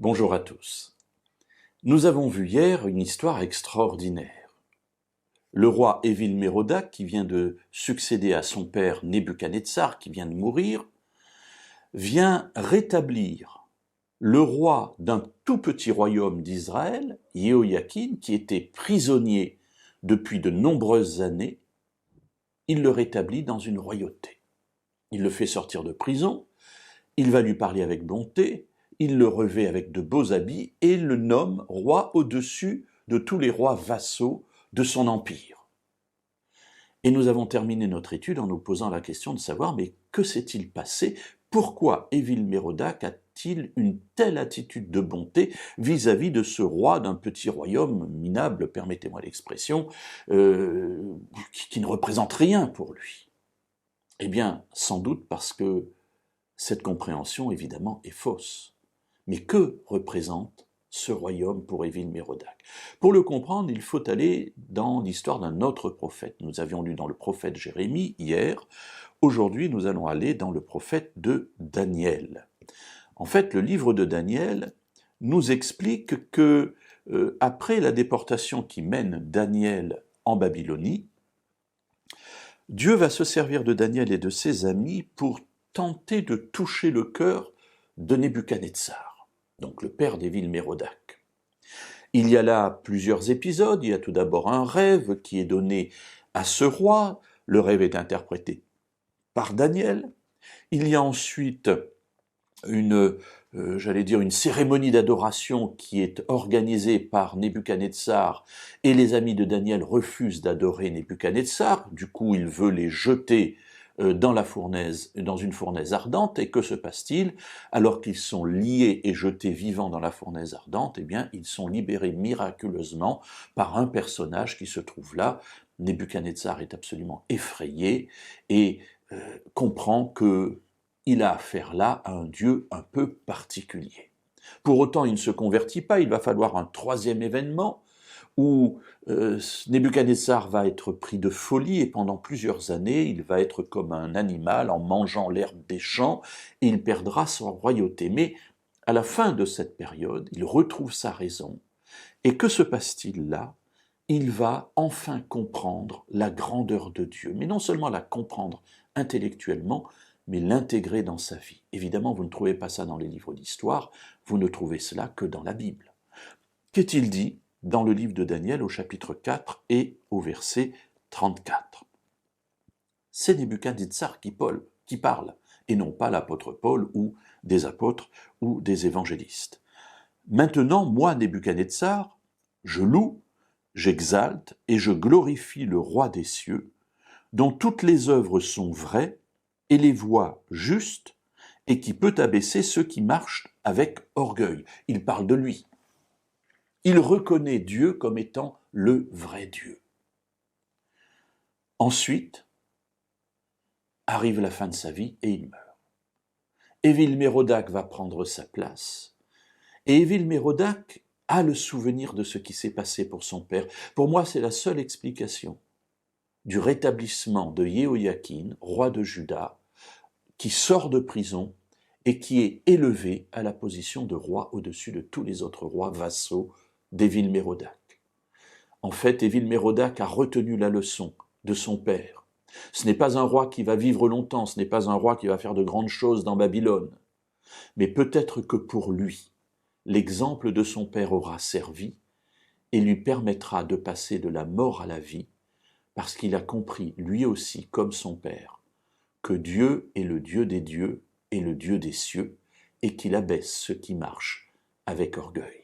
Bonjour à tous. Nous avons vu hier une histoire extraordinaire. Le roi Évil-Mérodach, qui vient de succéder à son père Nebuchadnezzar, qui vient de mourir, vient rétablir le roi d'un tout petit royaume d'Israël, Jéhoïakin, qui était prisonnier depuis de nombreuses années. Il le rétablit dans une royauté. Il le fait sortir de prison, il va lui parler avec bonté, il le revêt avec de beaux habits et le nomme roi au-dessus de tous les rois vassaux de son empire. Et nous avons terminé notre étude en nous posant la question de savoir, mais que s'est-il passé? Pourquoi Évil-Mérodach a-t-il une telle attitude de bonté vis-à-vis de ce roi d'un petit royaume minable, permettez-moi l'expression, qui ne représente rien pour lui? Eh bien, sans doute parce que cette compréhension, évidemment, est fausse. Mais que représente ce royaume pour Évil-Mérodach? Pour le comprendre, il faut aller dans l'histoire d'un autre prophète. Nous avions lu dans le prophète Jérémie hier. Aujourd'hui, nous allons aller dans le prophète de Daniel. En fait, le livre de Daniel nous explique que, après la déportation qui mène Daniel en Babylonie, Dieu va se servir de Daniel et de ses amis pour tenter de toucher le cœur de Nebuchadnezzar, donc le père d'Évil-Mérodach. Il y a là plusieurs épisodes. Il y a tout d'abord un rêve qui est donné à ce roi. Le rêve est interprété par Daniel. Il y a ensuite une cérémonie d'adoration qui est organisée par Nebuchadnezzar, et les amis de Daniel refusent d'adorer Nebuchadnezzar. Du coup, il veut les jeter dans une fournaise ardente. Et que se passe-t-il? Alors qu'ils sont liés et jetés vivants dans la fournaise ardente, eh bien, ils sont libérés miraculeusement par un personnage qui se trouve là. Nebuchadnezzar est absolument effrayé et comprend qu'il a affaire là à un Dieu un peu particulier. Pour autant, il ne se convertit pas. Il va falloir un troisième événement où Nebuchadnezzar va être pris de folie, et pendant plusieurs années, il va être comme un animal en mangeant l'herbe des champs, et il perdra sa royauté. Mais à la fin de cette période, il retrouve sa raison. Et que se passe-t-il là? Il va enfin comprendre la grandeur de Dieu, mais non seulement la comprendre intellectuellement, mais l'intégrer dans sa vie. Évidemment, vous ne trouvez pas ça dans les livres d'histoire, vous ne trouvez cela que dans la Bible. Qu'est-il dit dans le livre de Daniel au chapitre 4 et au verset 34? C'est Nebuchadnezzar qui parle, et non pas l'apôtre Paul ou des apôtres ou des évangélistes. Maintenant, moi, Nebuchadnezzar, je loue, j'exalte et je glorifie le roi des cieux, dont toutes les œuvres sont vraies et les voies justes, et qui peut abaisser ceux qui marchent avec orgueil. Il parle de lui. Il reconnaît Dieu comme étant le vrai Dieu. Ensuite, arrive la fin de sa vie et il meurt. Évil-Mérodach va prendre sa place. Et Évil-Mérodach a le souvenir de ce qui s'est passé pour son père. Pour moi, c'est la seule explication du rétablissement de Jéhoïakin, roi de Juda, qui sort de prison et qui est élevé à la position de roi au-dessus de tous les autres rois vassaux d'Évil-Mérodach. En fait, Évil-Mérodach a retenu la leçon de son père. Ce n'est pas un roi qui va vivre longtemps, ce n'est pas un roi qui va faire de grandes choses dans Babylone. Mais peut-être que pour lui, l'exemple de son père aura servi et lui permettra de passer de la mort à la vie, parce qu'il a compris, lui aussi, comme son père, que Dieu est le Dieu des dieux et le Dieu des cieux, et qu'il abaisse ceux qui marchent avec orgueil.